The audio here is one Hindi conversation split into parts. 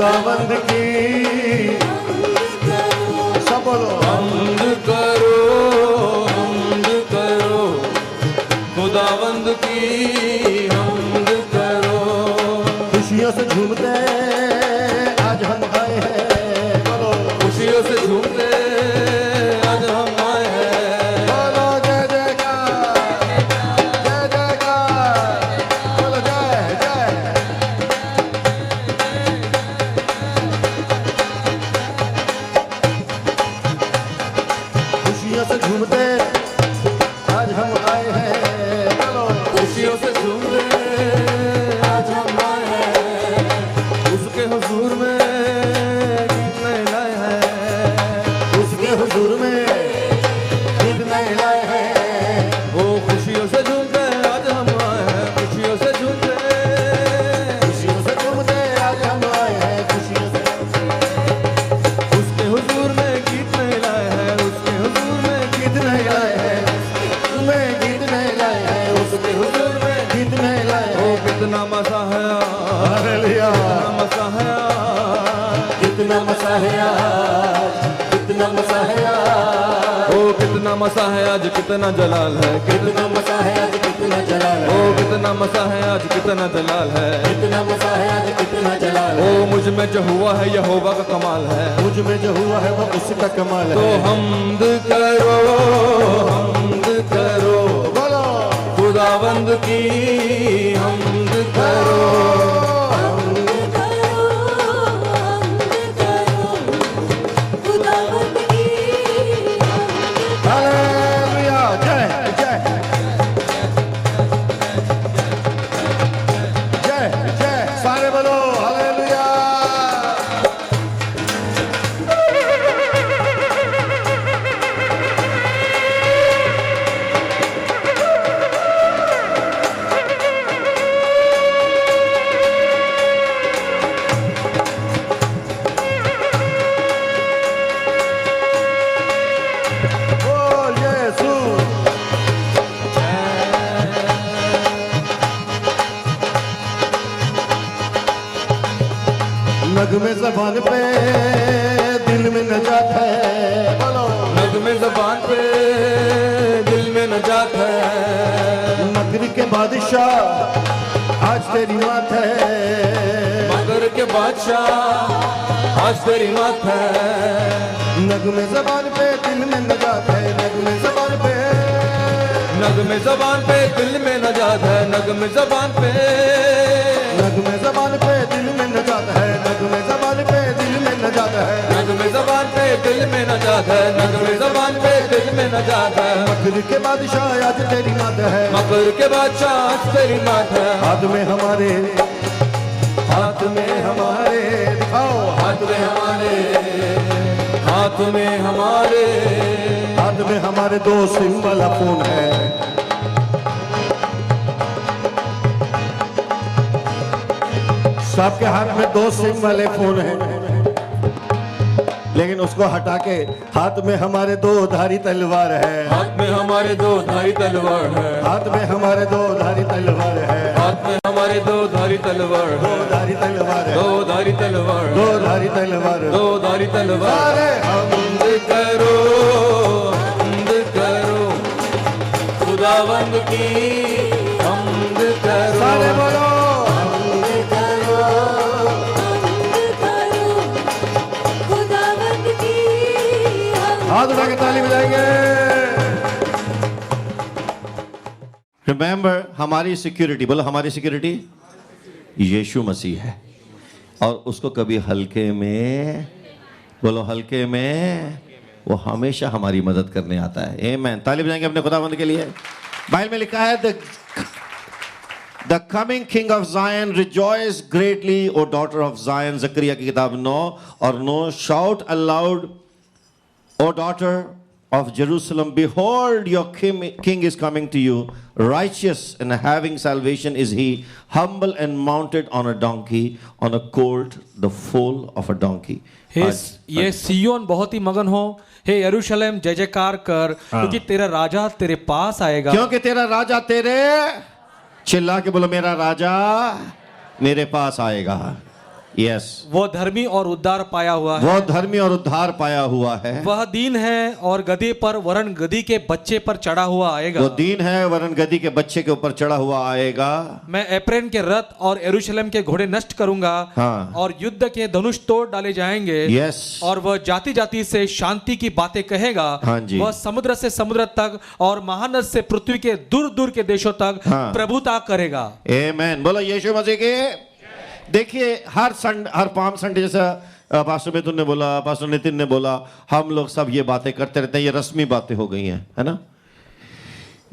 खुदावंद की सब बोलो हम्द करो, हम्द करो, खुदावंद की हम्द करो। खुशियों से झूमते आज हम आए हैं, बोलो खुशियों से झूमते आज हम आए हैं। बोलो जय जयकार, जय जयकार, बोलो जय जय। खुशियों से झूमते आज हम आए हैं, बोलो खुशियों से झूमते आज हम आए हैं। उसके हुजूर में गीत नए लाए हैं। उसके हुजूर में गीत नए लाए हैं। वो खुशियों से झूमते आज हम आए हैं। खुशियों से झूमते, खुशियों से झूमते आज हम आए हैं, खुशियों से। उसके हुजूर में गीत नए लाए हैं। उसके हुजूर में गीत नए लाए हैं, तुम्हें गीत नए लाए हैं, उसके हुजूर में गीत नए लाए ओ हैं। कितना मजा है आज, हालेलुया, कितना मजा है आज। कितना मजा है आज, कितना मजा है आज, ओ कितना मजा है आज, कितना जलाल है। कितना मजा है आज, कितना जलाल ओ है, कितना मजा है आज, कितना जलाल है। कितना मजा है आज, कितना जलाल है। ओ मुझ में जो हुआ है यहोवा का कमाल है। मुझ में जो हुआ है वो उसका कमाल तो है। हम्द करो, हम्द करो, बोलो खुदावंद की हम्द करो। हालेलुया, जय जय जय जय, सारे बोलो हालेलुया। बोल यीशु, नगमे ज़बान पे दिल में नजात है, बोलो नगमे ज़बान पे दिल में नजात है। मगर के बादशाह आज तेरी मात है। मगर के बादशाह आज तेरी मात है। नगमे ज़बान पे दिल में नजात है, नगमे ज़बान पे, नगमे ज़बान पे दिल में नजात है। नगमे ज़बान पे, नगमे ज़बान पे दिल में नजात है, नगमे ज़बान पे दिल में नजात है। नगमे ज़बान पे दिल में नजात है। नगमे ज़बान पे दिल में नजात है। मगर के बादशाह आज तेरी मात है। मगर के बादशाह आज तेरी मात है। हाथ में हमारे, हाथ में हमारे, दिखाओ हाथ में हमारे, हाथ में हमारे, हाथ में हमारे दो सिम वाला फोन है। सबके हाथ में दो सिम वाले फोन हैं, लेकिन उसको हटा के हाथ में हमारे दो धारी तलवार है। हाथ में हमारे दो धारी तलवार है। हाथ में हमारे दो धारी तलवार है। हाथ में हमारे दो धारी तलवार दो है। धारी तलवार है, दो धारी तलवार है। दो धारी तलवार है। दो धारी तलवार। सारे हम्द करो, हम्द करो, खुदावंद की हम्द करो। सारे बोलो हाथ उठा के ताली बजाएंगे। रिमेंबर, हमारी सिक्योरिटी, बोलो हमारी सिक्योरिटी यीशु मसीह है, और उसको कभी हल्के में, बोलो हल्के में, वो हमेशा हमारी मदद करने आता है। आमीन। ताली बजाएंगे अपने खुदावंद के लिए। बाइबल में लिखा है, The coming king of Zion, rejoice greatly, O daughter of Zion। जकरिया की किताब 9 और 9, shout aloud, O daughter of Jerusalem, behold your king is coming to you, righteous and having salvation is he, humble and mounted on a donkey, on a colt, the foal of a donkey। ये सियोन बहुत ही मगन हो, हे यरूशलेम जय जयकार कर, क्योंकि तेरा राजा तेरे पास आएगा। क्योंकि तेरा राजा तेरे, चिल्ला के बोलो मेरा राजा मेरे पास आएगा। यस, वो धर्मी और उद्धार पाया हुआ है। वो धर्मी और उद्धार पाया हुआ है। वह दीन है और गदे पर वरन गदी के बच्चे पर चढ़ा हुआ आएगा। वो दीन है वरन गदी के बच्चे के ऊपर चढ़ा हुआ आएगा। मैं एप्रेन के रथ और यरूशलेम के घोड़े नष्ट करूंगा। हाँ। और युद्ध के धनुष तोड़ डाले जाएंगे। यस। और वह जाति जाति से शांति की बातें कहेगा। हाँ जी। वह समुद्र से समुद्र तक और महानद से पृथ्वी के दूर दूर के देशों तक हाँ। प्रभुता करेगा। आमेन। बोलो यीशु मसीह के। देखिए हर पाम संडे जैसा पास्टर मिथुन ने बोला, पास्टर नितिन ने बोला, हम लोग सब ये बातें करते रहते हैं। ये रस्मी बातें हो गई हैं, है ना।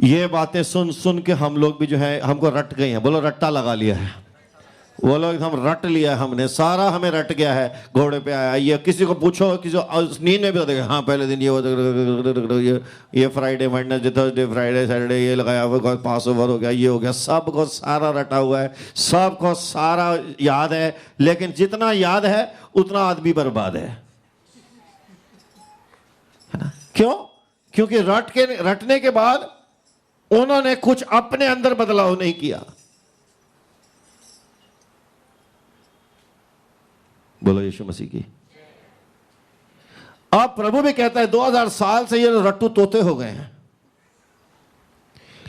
ये बातें सुन सुन के हम लोग भी जो है हमको रट गए हैं। बोलो रट्टा लगा लिया है। वो लोग हम रट लिया है, हमने सारा हमें रट गया है। घोड़े पे आया, ये किसी को पूछो, किसी नींद में भी होता है, हाँ पहले दिन ये Friday Wednesday Thursday Friday Saturday ये लगाया हुआ, पास ओवर हो गया, ये हो गया, सबको सारा रटा हुआ है, सबको सारा याद है। लेकिन जितना याद है उतना आदमी बर्बाद है ना। क्यों? क्योंकि रटने के बाद उन्होंने कुछ अपने अंदर बदलाव नहीं किया। बोलो यीशु मसीह की। अब प्रभु भी कहता है 2000 साल से ये रट्टू तोते हो गए हैं,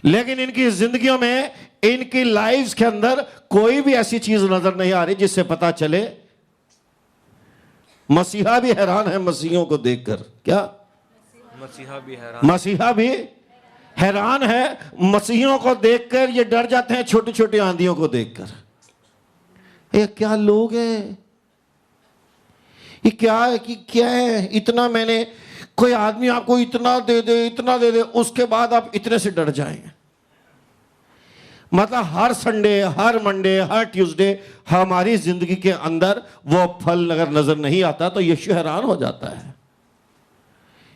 लेकिन इनकी जिंदगियों में, इनकी लाइफ्स के अंदर कोई भी ऐसी चीज नजर नहीं आ रही जिससे पता चले। मसीहा भी हैरान है मसीहों को देखकर। क्या? मसीहा भी हैरान है मसीहों को देखकर। ये डर जाते हैं छोटी छोटी आंधियों को देखकर। ये क्या लोग हैं, ये क्या है कि क्या है, इतना मैंने, कोई आदमी आपको इतना दे दे, इतना दे दे, उसके बाद आप इतने से डर जाएंगे। मतलब हर संडे, हर मंडे, हर ट्यूसडे हमारी जिंदगी के अंदर वो फल अगर नजर नहीं आता तो यीशु हैरान हो जाता है।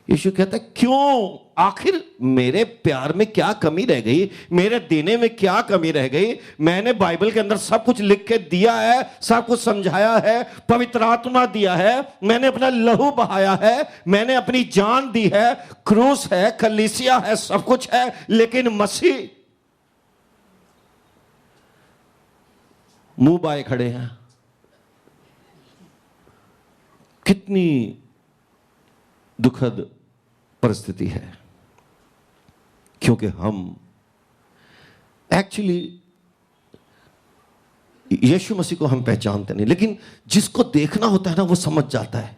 यीशु कहता है क्यों, आखिर मेरे प्यार में क्या कमी रह गई, मेरे देने में क्या कमी रह गई। मैंने बाइबल के अंदर सब कुछ लिख के दिया है, सब कुछ समझाया है, पवित्र आत्मा दिया है, मैंने अपना लहू बहाया है, मैंने अपनी जान दी है, क्रूस है, कलीसिया है, सब कुछ है, लेकिन मसीह मुंह बाए खड़े हैं। कितनी दुखद परिस्थिति है, क्योंकि हम एक्चुअली यीशु मसीह को हम पहचानते नहीं, लेकिन जिसको देखना होता है ना वो समझ जाता है।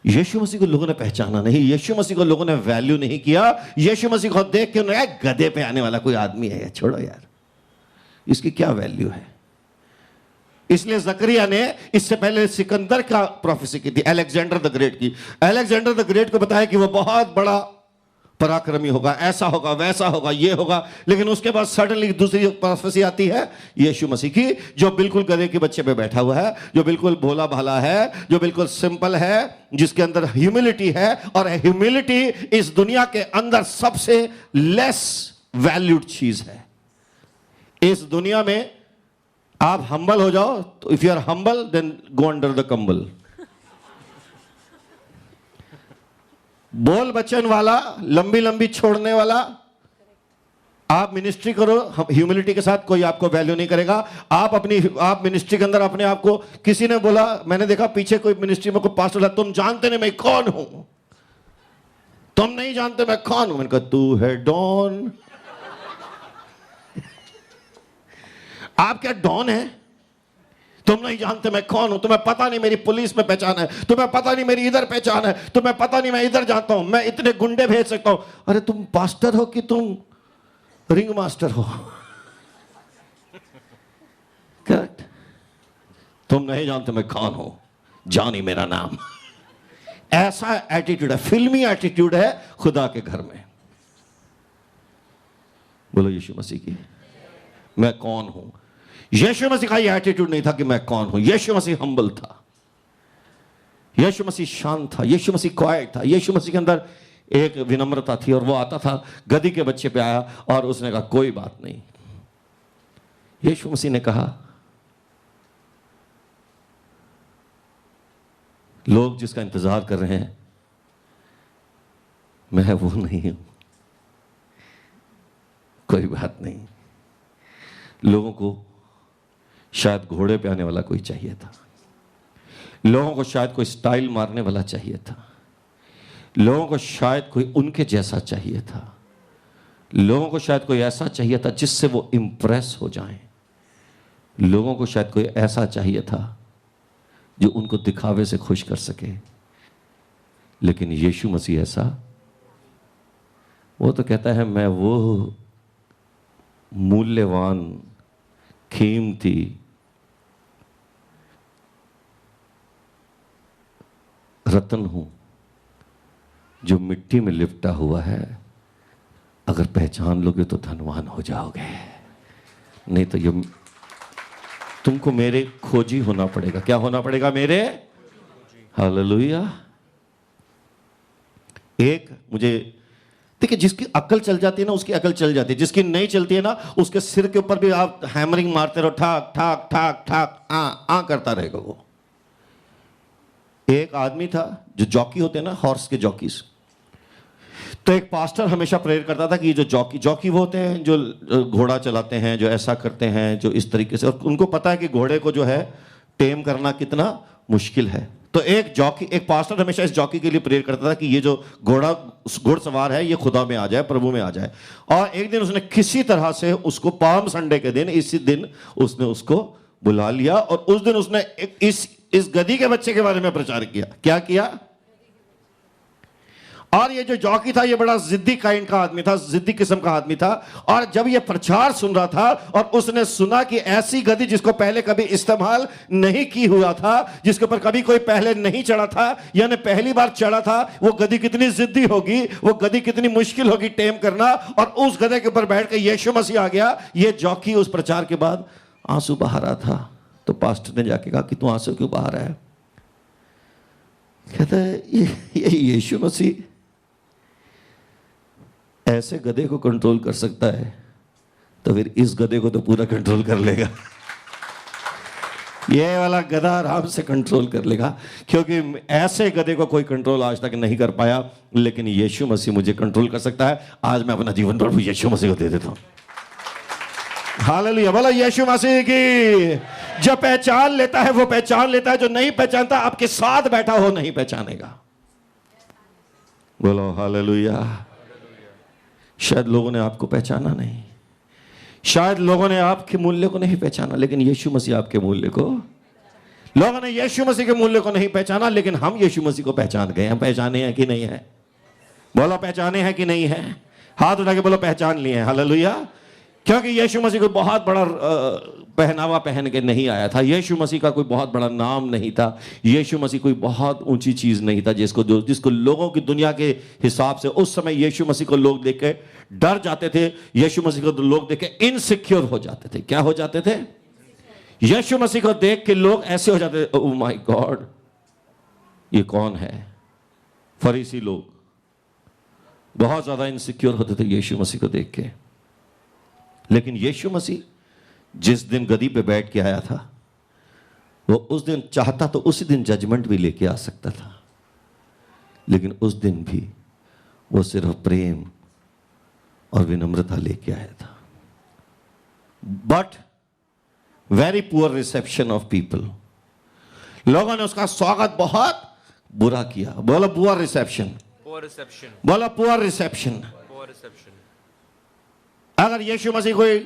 यीशु मसीह को लोगों ने पहचाना नहीं, यीशु मसीह को लोगों ने वैल्यू नहीं किया। यीशु मसीह को देख के उन्होंने गधे पे आने वाला कोई आदमी है, छोड़ो यार, इसकी क्या वैल्यू है। इसलिए जकरिया ने इससे पहले सिकंदर का प्रोफेसी की थी, अलेक्जेंडर द ग्रेट की। अलेक्जेंडर द ग्रेट को बताया कि वो बहुत बड़ा पराक्रमी होगा, ऐसा होगा, वैसा होगा, ये होगा। लेकिन उसके बाद सडनली दूसरी प्रोफेसी आती है यीशु मसीह की, जो बिल्कुल गधे के बच्चे पे बैठा हुआ है, जो बिल्कुल भोला भाला है, जो बिल्कुल सिंपल है, जिसके अंदर ह्यूमिलिटी है। और ह्यूमिलिटी इस दुनिया के अंदर सबसे लेस वैल्यूड चीज है। इस दुनिया में आप हम्बल हो जाओ, तो if you are humble then go under the कंबल। बोल बचन वाला, लंबी लंबी छोड़ने वाला, आप मिनिस्ट्री करो ह्यूमिलिटी के साथ, कोई आपको वैल्यू नहीं करेगा। आप मिनिस्ट्री के अंदर अपने आप को, किसी ने बोला, मैंने देखा पीछे कोई मिनिस्ट्री में कोई पास्टर था, तुम जानते नहीं मैं कौन हूं, तुम नहीं जानते मैं कौन हूं। मैंने कहा तू है डॉन। आप क्या डॉन है? तुम नहीं जानते मैं कौन हूं, तुम्हें पता नहीं मेरी पुलिस में पहचान है, तुम्हें पता नहीं मेरी इधर पहचान है, तुम्हें पता नहीं मैं इधर जाता हूं, मैं इतने गुंडे भेज सकता हूं। अरे तुम पास्टर हो कि तुम रिंग मास्टर हो? करेक्ट। तुम नहीं जानते मैं कौन हूं, जानी मेरा नाम। ऐसा एटीट्यूड है, फिल्मी एटीट्यूड है खुदा के घर में। बोलो यीशु मसीह की। मैं कौन हूं? यीशु मसीह का यह एटीट्यूड नहीं था कि मैं कौन हूं। यीशु मसीह हम्बल था, यीशु मसीह शांत था, यीशु मसीह क्वाइट था, यीशु मसीह के अंदर एक विनम्रता थी। और वो आता था, गधी के बच्चे पे आया और उसने कहा कोई बात नहीं। यीशु मसीह ने कहा लोग जिसका इंतजार कर रहे हैं मैं वो नहीं हूं, कोई बात नहीं। लोगों को शायद घोड़े पे आने वाला कोई चाहिए था, लोगों को शायद कोई स्टाइल मारने वाला चाहिए था, लोगों को शायद कोई उनके जैसा चाहिए था, लोगों को शायद कोई ऐसा चाहिए था जिससे वो इंप्रेस हो जाएं, लोगों को शायद कोई ऐसा चाहिए था जो उनको दिखावे से खुश कर सके। लेकिन यीशु मसीह ऐसा, वो तो कहता है मैं वो मूल्यवान कीमती रत्न हूं जो मिट्टी में लिपटा हुआ है, अगर पहचान लोगे तो धनवान हो जाओगे, नहीं तो ये तुमको मेरे खोजी होना पड़ेगा। क्या होना पड़ेगा? मेरे। हालेलुया। एक मुझे देखिए, जिसकी अकल चल जाती है ना उसकी अकल चल जाती है, जिसकी नहीं चलती है ना उसके सिर के ऊपर भी आप हैमरिंग मारते रहो, ठाक ठाक ठाक ठाक आ करता रहेगा वो। एक आदमी था जो जॉकी होते हैं ना, हॉर्स के जॉकीज, तो एक पास्टर हमेशा प्रेयर करता था कि ये जो जॉकी वो होते हैं जो घोड़ा चलाते हैं, जो ऐसा करते हैं, जो इस तरीके से, और उनको पता है कि घोड़े को जो है टेम करना कितना मुश्किल है। तो एक पास्टर हमेशा इस जॉकी के लिए प्रेयर करता था कि ये जो घुड़सवार है ये खुदा में आ जाए, प्रभु में आ जाए। और एक दिन उसने किसी तरह से उसको पाम संडे के दिन, इसी दिन उसने उसको बुला लिया और उस दिन उसने इस गधी के बच्चे के बारे में प्रचार किया। क्या किया? और ये जो जॉकी था ये बड़ा जिद्दी काइंड का आदमी था, जिद्दी किस्म का आदमी था। और जब ये प्रचार सुन रहा था और उसने सुना कि ऐसी गधी जिसको पहले कभी इस्तेमाल नहीं की हुआ था, जिसके ऊपर कभी कोई पहले नहीं चढ़ा था, यानी पहली बार चढ़ा था, वो गधी कितनी जिद्दी होगी, वो गधी कितनी मुश्किल होगी टेम करना। और उस गधे के ऊपर बैठ के यीशु मसीह आ गया। ये जॉकी उस प्रचार के बाद आंसू बहा रहा था, तो पास्टर ने जाके कहा कि तू आंसू क्यों बहा रहा है? कहता है ये यीशु मसीह ऐसे गधे को कंट्रोल कर सकता है तो फिर इस गधे को तो पूरा कंट्रोल कर लेगा। ये वाला गधा आराम से कंट्रोल कर लेगा, क्योंकि ऐसे गधे को कोई कंट्रोल आज तक नहीं कर पाया, लेकिन यीशु मसीह मुझे कंट्रोल कर सकता है। आज मैं अपना जीवन प्रभु यीशु मसीह को दे देता हूं। हालेलुया, बोलो यीशु मसीह की। जो पहचान लेता है वो पहचान लेता है, जो नहीं पहचानता आपके साथ बैठा हो नहीं पहचानेगा। बोलो हालेलुया। शायद लोगों ने आपको पहचाना नहीं, शायद लोगों ने आपके मूल्य को नहीं पहचाना, लेकिन यीशु मसीह आपके मूल्य को, लोगों ने यीशु मसीह के मूल्य को नहीं पहचाना, लेकिन हम यीशु मसीह को पहचान गए। हम पहचाने हैं कि नहीं है? बोलो पहचाने हैं कि नहीं है? हाथ उठा के बोलो पहचान लिए हैं। हालेलुया। क्योंकि यीशु मसीह कोई बहुत बड़ा पहनावा पहन के नहीं आया था, यीशु मसीह का कोई बहुत बड़ा नाम नहीं था, यीशु मसीह कोई बहुत ऊंची चीज नहीं था जिसको लोगों की दुनिया के हिसाब से उस समय यीशु मसीह को लोग देख के डर जाते थे, यीशु मसीह को लोग देख के इनसिक्योर हो जाते थे। क्या हो जाते थे? यीशु मसीह को देख के लोग ऐसे हो जाते थे, ओह माय गॉड ये कौन है? फरीसी लोग बहुत ज्यादा इनसिक्योर होते थे यीशु मसीह को देख के। लेकिन यीशु मसीह जिस दिन गदी पे बैठ के आया था, वो उस दिन चाहता तो उसी दिन जजमेंट भी लेके आ सकता था, लेकिन उस दिन भी वो सिर्फ प्रेम और विनम्रता लेके आया था। But very poor reception of people, लोगों ने उसका स्वागत बहुत बुरा किया। बोलो पुअर रिसेप्शन, बोलो पुअर रिसेप्शन। अगर यीशु मसीह कोई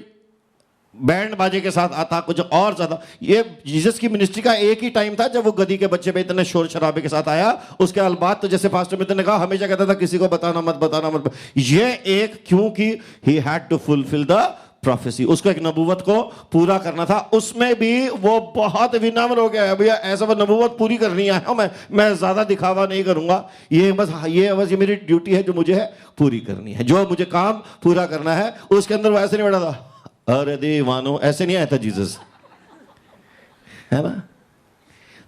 बैंड बाजे के साथ आता, कुछ और ज्यादा, ये जीसस की मिनिस्ट्री का एक ही टाइम था जब वो गधी के बच्चे पे इतने शोर शराबे के साथ आया। उसके बाद तो जैसे पास्टर मित्र ने कहा, हमेशा कहता था किसी को बताना मत, बताना मत। ये एक, क्योंकि he had to fulfil the prophecy, उसको एक नबूवत को पूरा करना था। उसमें भी वो बहुत विनम्र हो गया है, भैया ऐसा वो नबूवत पूरी करनी है, मैं ज्यादा दिखावा नहीं करूंगा, ये बस ये मेरी ड्यूटी है जो मुझे है पूरी करनी है, जो मुझे काम पूरा करना है। उसके अंदर वो ऐसे नहीं बैठा था, अरे दीवानो, ऐसे नहीं आया था जीसस, है ना?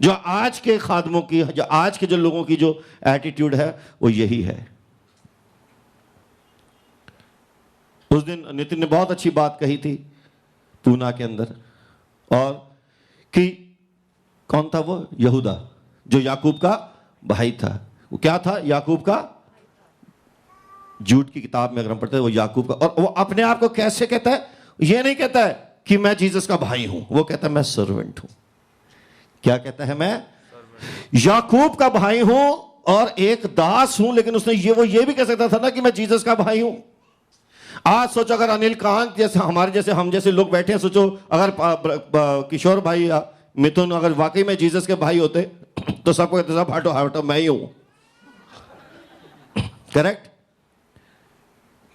जो आज के खादमों की, जो आज के जो लोगों की जो एटीट्यूड है वो यही है। उस दिन नितिन ने बहुत अच्छी बात कही थी पूना के अंदर, और कि कौन था वो? यहूदा, जो याकूब का भाई था। वो क्या था? याकूब का, झूठ की किताब में अगर हम पढ़ते हैं वो याकूब का। और वो अपने आप को कैसे कहता है? ये नहीं कहता है कि मैं जीसस का भाई हूं, वो कहता है मैं सर्वेंट हूं। क्या कहता है? मैं याकूब का भाई हूं और एक दास हूं। लेकिन उसने ये भी कह सकता था ना कि मैं जीसस का भाई हूं। आज सोचो अगर अनिल कांत जैसे हमारे जैसे हम जैसे लोग बैठे हैं, सोचो अगर किशोर भाई या मिथुन अगर वाकई में जीसस के भाई होते तो सबको कहते सब हटो हटो मैं ही हूं। करेक्ट?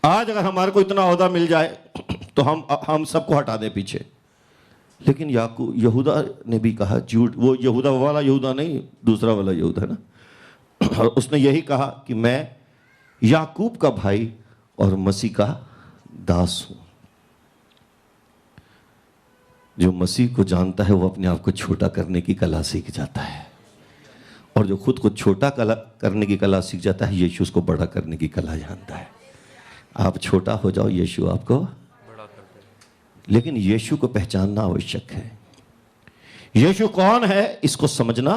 आज अगर हमारे को इतना ओहदा मिल जाए तो हम सबको हटा दें पीछे। लेकिन यहूदा ने भी कहा झूठ, वो यहूदा वाला यहूदा नहीं, दूसरा वाला यहूदा है ना, और उसने यही कहा कि मैं याकूब का भाई और मसीह का दास हूं। जो मसीह को जानता है वो अपने आप को छोटा करने की कला सीख जाता है, और जो खुद को छोटा करने की कला सीख जाता है यीशु उसको बड़ा करने की कला जानता है। आप छोटा हो जाओ, यीशु आपको बड़ा करता है। लेकिन यीशु को पहचानना आवश्यक है। यीशु कौन है इसको समझना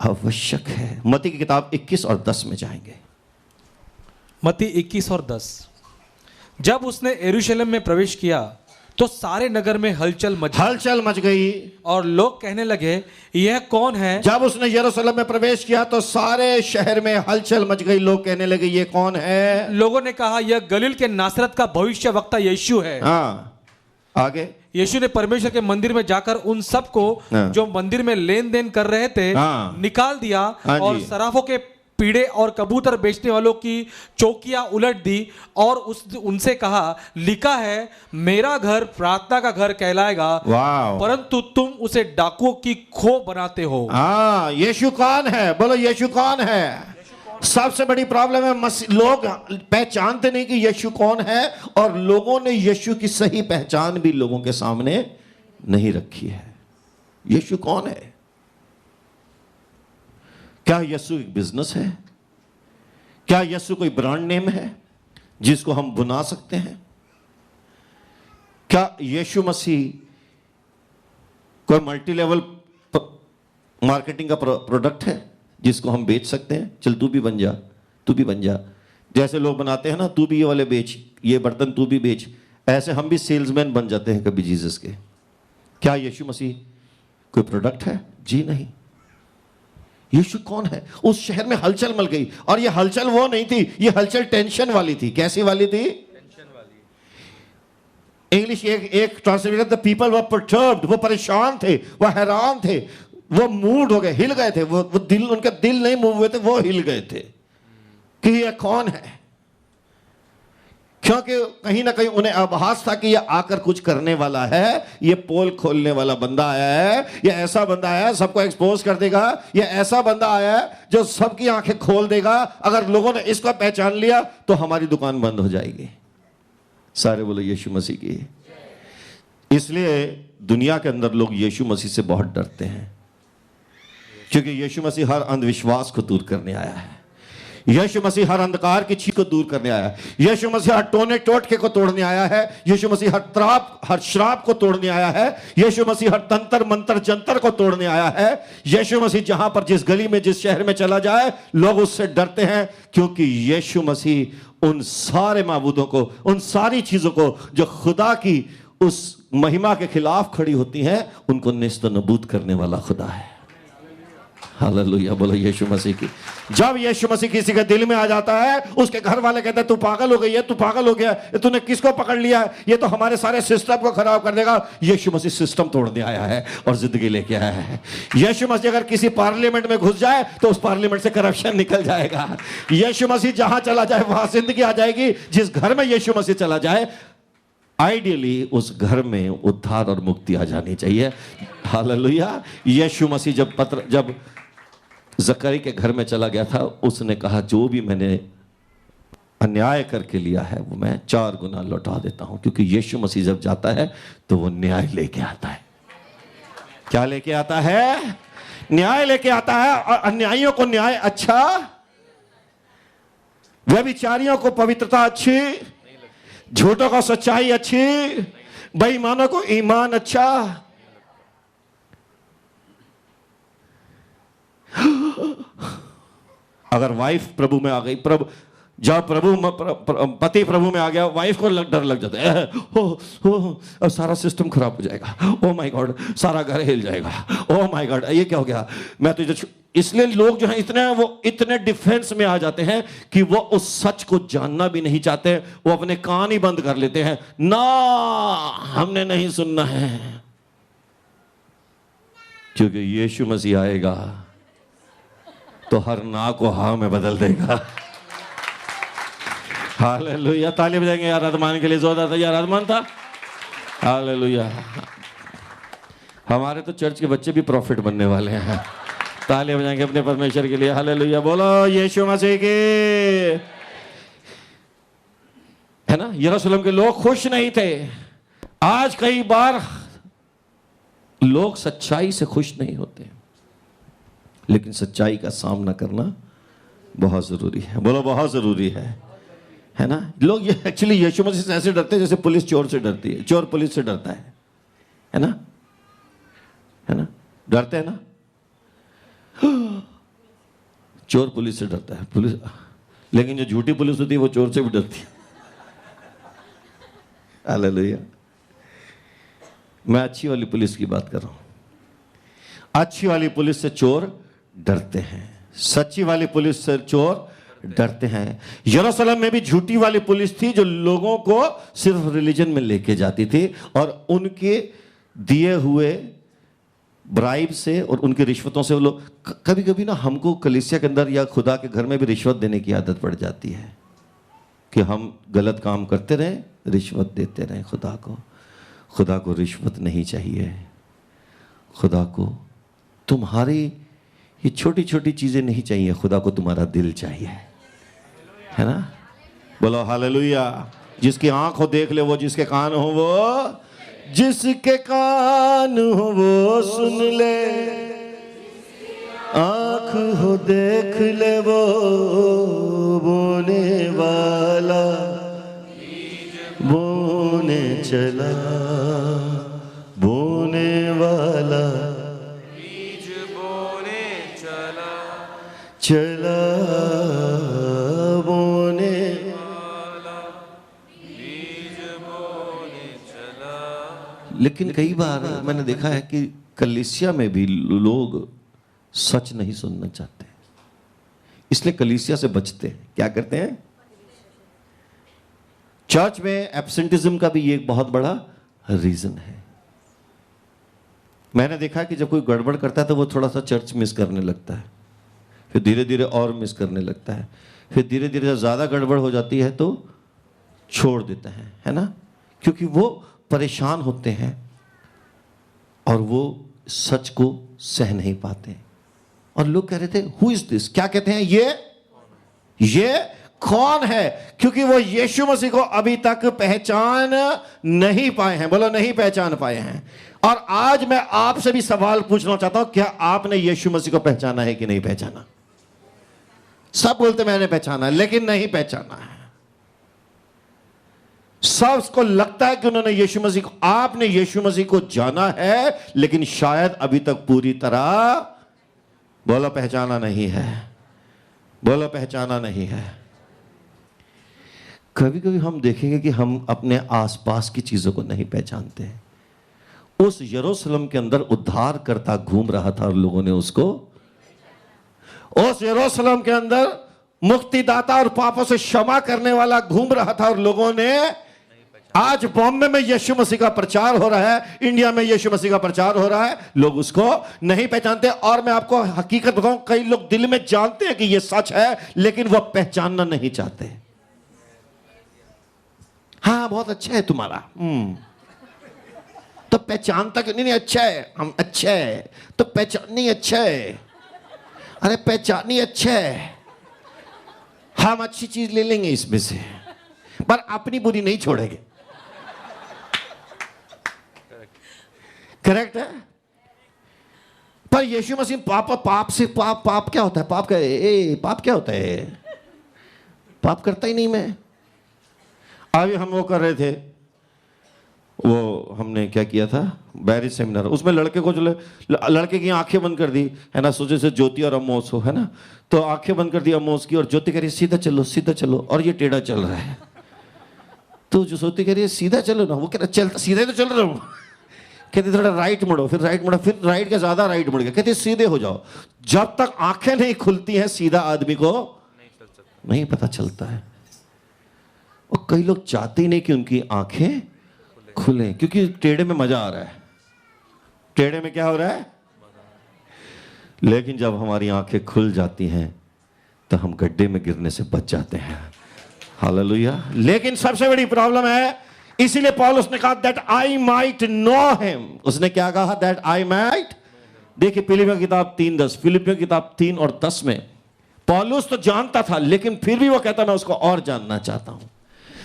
आवश्यक है। मत्ती की किताब 21 और 10 में जाएंगे। मत्ती 21 और 10। जब उसने यरूशलेम में प्रवेश किया तो सारे नगर में हलचल मच गई और लोग कहने लगे यह कौन है। जब उसने यरूशलेम में प्रवेश किया तो सारे शहर में हलचल मच गई, लोग कहने लगे ये कौन है। लोगों ने कहा यह गलील के नासरत का भविष्यवक्ता यीशु है। हाँ, आगे। यीशु ने परमेश्वर के मंदिर में जाकर उन सबको जो मंदिर में लेन देन कर रहे थे निकाल दिया और सराफों के पीड़े और कबूतर बेचने वालों की चौकियां उलट दी और उनसे कहा लिखा है मेरा घर प्रार्थना का घर कहलाएगा, परंतु तुम उसे डाकुओं की खो बनाते हो। यीशु कौन है? बोलो यीशु कौन है? सबसे बड़ी प्रॉब्लम है लोग पहचानते नहीं कि यीशु कौन है, और लोगों ने यीशु की सही पहचान भी लोगों के सामने नहीं रखी है। यीशु कौन है? क्या यीशु एक बिजनेस है? क्या यीशु कोई ब्रांड नेम है जिसको हम बुना सकते हैं? क्या यीशु मसीह कोई मल्टी लेवल मार्केटिंग का प्रोडक्ट है जिसको हम बेच सकते हैं? चल तू भी बन जा, तू भी बन जा। जैसे लोग बनाते हैं ना, तू भी ये वाले बेच, ये बर्तन तू भी बेच, ऐसे हम भी सेल्समैन बन जाते हैं कभी जीसस के। क्या यीशु मसीह कोई प्रोडक्ट है? जी नहीं। यीशु कौन है? उस शहर में हलचल मच गई, और ये हलचल वो नहीं थी, ये हलचल टेंशन वाली थी। कैसी वाली थी? टेंशन वाली। इंग्लिश एक translator, the people were perturbed, वो परेशान थे, वो हैरान थे, वो मूड हो गए, हिल गए थे। वो दिल, उनका दिल नहीं मूव हुए थे, वो हिल गए थे कि ये कौन है। क्योंकि कहीं ना कहीं उन्हें आभास था कि ये आकर कुछ करने वाला है, ये पोल खोलने वाला बंदा आया है, ये ऐसा बंदा आया है सबको एक्सपोज कर देगा, ये ऐसा बंदा आया है जो सबकी आंखें खोल देगा। अगर लोगों ने इसको पहचान लिया तो हमारी दुकान बंद हो जाएगी। सारे बोलो यीशु मसीह की। इसलिए दुनिया के अंदर लोग यीशु मसीह से बहुत डरते हैं, क्योंकि यीशु मसीह हर अंधविश्वास को दूर करने आया है। यीशु मसीह हर अंधकार की चीज को दूर करने आया है। यीशु मसीह हर टोने टोटके को तोड़ने आया है। यीशु मसीह हर श्राप को तोड़ने आया है। यीशु मसीह हर तंत्र मंत्र जंतर को तोड़ने आया है। यीशु मसीह जहां पर जिस गली में जिस शहर में चला जाए लोग उससे डरते हैं, क्योंकि यीशु मसीह उन सारे माबूदों को, उन सारी चीजों को जो खुदा की उस महिमा के खिलाफ खड़ी होती हैं, उनको नेस्त नबूद करने वाला खुदा है। हालेलुया, बोलो यीशु मसीह की। जब यीशु मसीह किसी के दिल में आ जाता है, उसके घर वाले कहते हैं तू पागल हो गई है, तू पागल हो गया, तूने किसको पकड़ लिया है, ये तो हमारे सारे सिस्टम को खराब कर देगा। यीशु मसीह सिस्टम तोड़ने आया है और जिंदगी लेके आया है। यीशु मसीह अगर किसी पार्लियामेंट में घुस जाए तो उस पार्लियामेंट से करप्शन निकल जाएगा। यीशु मसीह जहां चला जाए वहां जिंदगी आ जाएगी। जिस घर में यीशु मसीह चला जाए, आइडियली उस घर में उद्धार और मुक्ति आ जानी चाहिए। हालेलुया। यीशु मसीह जब जकरी के घर में चला गया था, उसने कहा जो भी मैंने अन्याय करके लिया है वो मैं 4 गुना लौटा देता हूं, क्योंकि यीशु मसीह जब जाता है तो वो न्याय लेके आता है। क्या लेके आता है? न्याय लेके आता है। और अन्यायियों को न्याय अच्छा, व्यभिचारियों को पवित्रता अच्छी, झूठों को सच्चाई अच्छी, बेईमानों को ईमान अच्छा। अगर वाइफ प्रभु में आ गई, प्रभु जब पति प्रभु में आ गया, वाइफ को डर लग जाता है, अब सारा सिस्टम खराब हो जाएगा, ओ माय गॉड, सारा घर हिल जाएगा, ओ माय गॉड, ये क्या हो गया, मैं तुझे। इसलिए लोग जो है इतने डिफेंस में आ जाते हैं कि वो उस सच को जानना भी नहीं चाहते, वो अपने कान ही बंद कर लेते हैं, ना हमने नहीं सुनना है, क्योंकि यीशु मसीह आएगा तो हर ना को हाँ में बदल देगा। हालेलुया, ताली बजाएंगे यार आराधमान के लिए, जोरदार यार आराधमान था। हालेलुया, हमारे तो चर्च के बच्चे भी प्रॉफिट बनने वाले हैं, ताली बजाएंगे अपने परमेश्वर के लिए। हालेलुया, बोलो यीशु मसीह के, है ना। यरूशलेम के लोग खुश नहीं थे। आज कई बार लोग सच्चाई से खुश नहीं होते, लेकिन सच्चाई का सामना करना बहुत जरूरी है। बोलो बहुत जरूरी है ना। लोग ये एक्चुअली यीशु मसीह से ऐसे डरते हैं जैसे पुलिस चोर से डरती है, चोर पुलिस से डरता है ना, डरते हैं ना। चोर पुलिस से डरता है, पुलिस, लेकिन जो झूठी पुलिस होती है वो चोर से भी डरती है। हालेलुया, मैं अच्छी वाली पुलिस की बात कर रहा हूं। अच्छी वाली पुलिस से चोर डरते हैं, सच्ची वाली पुलिस से चोर डरते हैं। यरूशलेम में भी झूठी वाली पुलिस थी जो लोगों को सिर्फ रिलीजन में लेके जाती थी और उनके दिए हुए ब्राइब से और उनकी रिश्वतों से वो लोग, कभी कभी ना हमको कलीसिया के अंदर या खुदा के घर में भी रिश्वत देने की आदत पड़ जाती है कि हम गलत काम करते रहें, रिश्वत देते रहें खुदा को। खुदा को रिश्वत नहीं चाहिए, खुदा को तुम्हारी ये छोटी छोटी चीजें नहीं चाहिए, खुदा को तुम्हारा दिल चाहिए, है ना। बोलो हालेलुया। जिसकी आंख हो देख ले वो, जिसके कान हो वो, जिसके कान हो वो सुन ले, आंख हो देख ले वो, बोने वाला बोने चला, बोने वाला चला, बोने वाला बीज बोने चला। लेकिन कई बार मैंने देखा है कि कलीसिया में भी लोग सच नहीं सुनना चाहते, इसलिए कलीसिया से बचते हैं। क्या करते हैं? चर्च में एब्सेंटिज्म का भी ये एक बहुत बड़ा रीजन है। मैंने देखा कि जब कोई गड़बड़ करता है तो वो थोड़ा सा चर्च मिस करने लगता है, फिर धीरे धीरे और मिस करने लगता है, फिर धीरे धीरे जब ज़्यादा गड़बड़ हो जाती है तो छोड़ देता है ना, क्योंकि वो परेशान होते हैं और वो सच को सह नहीं पाते। और लोग कह रहे थे हु इज दिस, क्या कहते हैं ये कौन है, क्योंकि वो यीशु मसीह को अभी तक पहचान नहीं पाए हैं। बोलो नहीं पहचान पाए हैं। और आज मैं आपसे भी सवाल पूछना चाहता हूं, क्या आपने यीशु मसीह को पहचाना है कि नहीं पहचाना? सब बोलते मैंने पहचाना है, लेकिन नहीं पहचाना है। सबको लगता है कि उन्होंने यीशु मसीह को, आपने यीशु मसीह को जाना है, लेकिन शायद अभी तक पूरी तरह, बोलो पहचाना नहीं है, बोलो पहचाना नहीं है। कभी कभी हम देखेंगे कि हम अपने आसपास की चीजों को नहीं पहचानते। उस यरूशलेम के अंदर उद्धारकर्ता घूम रहा था और लोगों ने उसको, उस यरूशलेम के अंदर मुक्तिदाता और पापों से क्षमा करने वाला घूम रहा था और लोगों ने, आज बॉम्बे में यीशु मसीह का प्रचार हो रहा है, इंडिया में यीशु मसीह का प्रचार हो रहा है, लोग उसको नहीं पहचानते। और मैं आपको हकीकत बताऊं, कई लोग दिल में जानते हैं कि यह सच है, लेकिन वह पहचानना नहीं चाहते। हाँ बहुत अच्छा है तुम्हारा, तो पहचानता क्यों नहीं? अच्छा है, हम अच्छा है तो पहचान नहीं, अच्छा है, अरे पहचान नहीं, अच्छा है, हम अच्छी चीज ले लेंगे इसमें से, पर अपनी बुरी नहीं छोड़ेंगे। करेक्ट है। पर यीशु मसीह पाप से, पाप क्या होता है? पाप क्या होता है? पाप करता ही नहीं मैं। अभी हम वो कर रहे थे, वो हमने क्या किया था, बैरिज सेमिनार, उसमें लड़के को जो लड़के की आंखें बंद कर दी है ना, सोचे से ज्योति और अमोस हो है ना, तो आंखें बंद कर दी अमोस की, और ज्योति कह रही सीधा चलो, और ये टेढ़ा चल रहा है। तो जो ज्योति कह रही है सीधा चलो ना, वो कह रहा चलता सीधे तो चल रहा हूँ। कहते थोड़ा राइट मुड़ो, फिर राइट मुड़ा, फिर राइट का ज्यादा राइट मुड़ गया। कहते सीधे हो जाओ। जब तक आंखें नहीं खुलती हैं सीधा आदमी को नहीं पता चलता है। और कई लोग चाहते ही नहीं कि उनकी आंखें खुले, क्योंकि टेढ़े में मजा आ रहा है। टेढ़े में क्या हो रहा है? लेकिन जब हमारी आंखें खुल जाती हैं तो हम गड्ढे में गिरने से बच जाते हैं। हालेलुया। लेकिन सबसे बड़ी प्रॉब्लम है, इसीलिए पौलुस ने कहा that I might know him. उसने क्या कहा? That I might. देखिए फिलिपियों की किताब 3:10, फिलिपियों की किताब 3 और 10 में पौलुस तो जानता था, लेकिन फिर भी वो कहता मैं उसको और जानना चाहता हूं।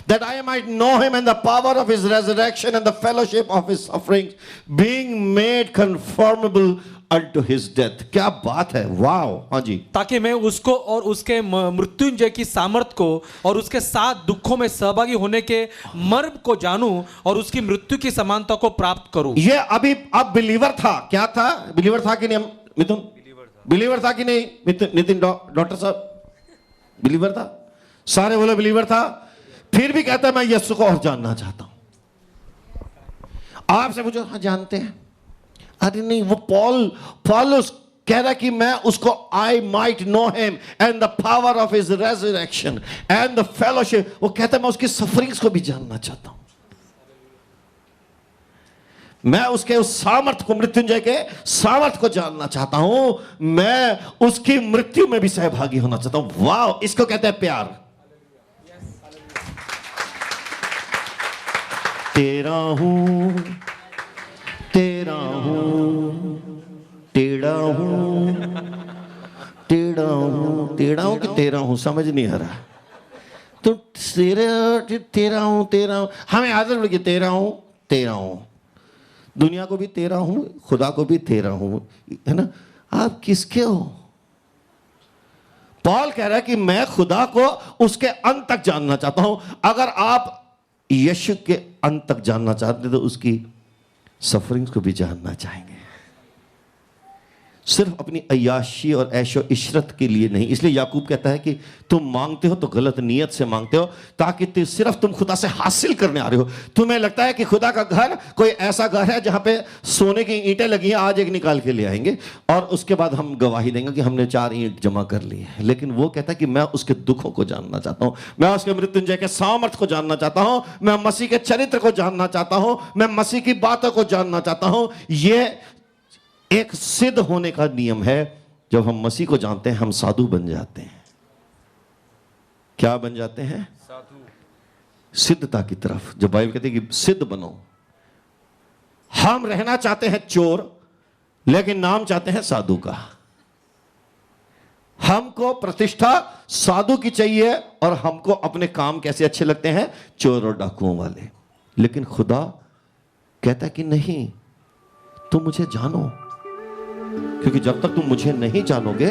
That I might know him and the power of his resurrection and the fellowship of his sufferings, being made conformable unto his death. क्या बात है, वाव। हाँ जी। ताकि मैं उसको और उसके मृत्युंजय की सामर्थ को और उसके साथ दुखों में सहभागी होने के मर्म को जानूं और उसकी मृत्यु की समानता को प्राप्त करूं। ये अभी अब बिलीवर था। क्या था? बिलीवर था कि नहीं मिथुन? बिलीवर था कि नहीं नितिन? डॉक्टर साहब बिलीवर था? सारे बोले बिलीवर था। फिर भी कहता है मैं यीशु को और जानना चाहता हूं। आपसे पूछो, हाँ जानते हैं? अरे नहीं, वो पौलुस कह रहा कि मैं उसको I might know him and the power of his resurrection and the fellowship. वो कहता है मैं उसकी सफरिंग्स को भी जानना चाहता हूं। मैं उसके उस सामर्थ को, मृत्युंजय के सामर्थ को जानना चाहता हूं। मैं उसकी मृत्यु में भी सहभागी होना चाहता हूं। वाह, इसको कहते हैं प्यार। तेरा हूं, तेरा हूं, टेढ़ा हूं, टेढ़ा हूं, टेढ़ा हूं कि तेरा हूं समझ नहीं आ रहा। तो तेरा हूं, हमें आदत पड़ गई तेरा हूं। दुनिया को भी तेरा हूं, खुदा को भी तेरा हूं, है ना। आप किसके हो? पॉल कह रहा है कि मैं खुदा को उसके अंत तक जानना चाहता हूं। अगर आप यीशु के अंत तक जानना चाहते तो उसकी सफरिंग्स को भी जानना चाहेंगे। सिर्फ अपनी अय्याशी और ऐशो इशरत के लिए नहीं। इसलिए याकूब कहता है कि तुम मांगते हो तो गलत नियत से मांगते हो, ताकि सिर्फ तुम खुदा से हासिल करने आ रहे हो। तुम्हें लगता है कि खुदा का घर कोई ऐसा घर है जहां पे सोने की ईंटें लगी हैं, आज एक निकाल के ले आएंगे और उसके बाद हम गवाही देंगे कि हमने 4 ईंट जमा कर ली है। लेकिन वो कहता है कि मैं उसके दुखों को जानना चाहता हूं, मैं उसके मृत्युंजय के सामर्थ को जानना चाहता हूं, मैं मसीह के चरित्र को जानना चाहता हूं, मैं मसीह की बातों को जानना चाहता हूं। ये एक सिद्ध होने का नियम है। जब हम मसीह को जानते हैं हम साधु बन जाते हैं। क्या बन जाते हैं? साधु। सिद्धता की तरफ। जब बाइबल कहती है कि सिद्ध बनो। हम रहना चाहते हैं चोर, लेकिन नाम चाहते हैं साधु का। हमको प्रतिष्ठा साधु की चाहिए और हमको अपने काम कैसे अच्छे लगते हैं? चोर और डाकुओं वाले। लेकिन खुदा कहता है कि नहीं, तुम मुझे जानो, क्योंकि जब तक तुम मुझे नहीं जानोगे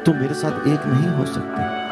तुम मेरे साथ एक नहीं हो सकते।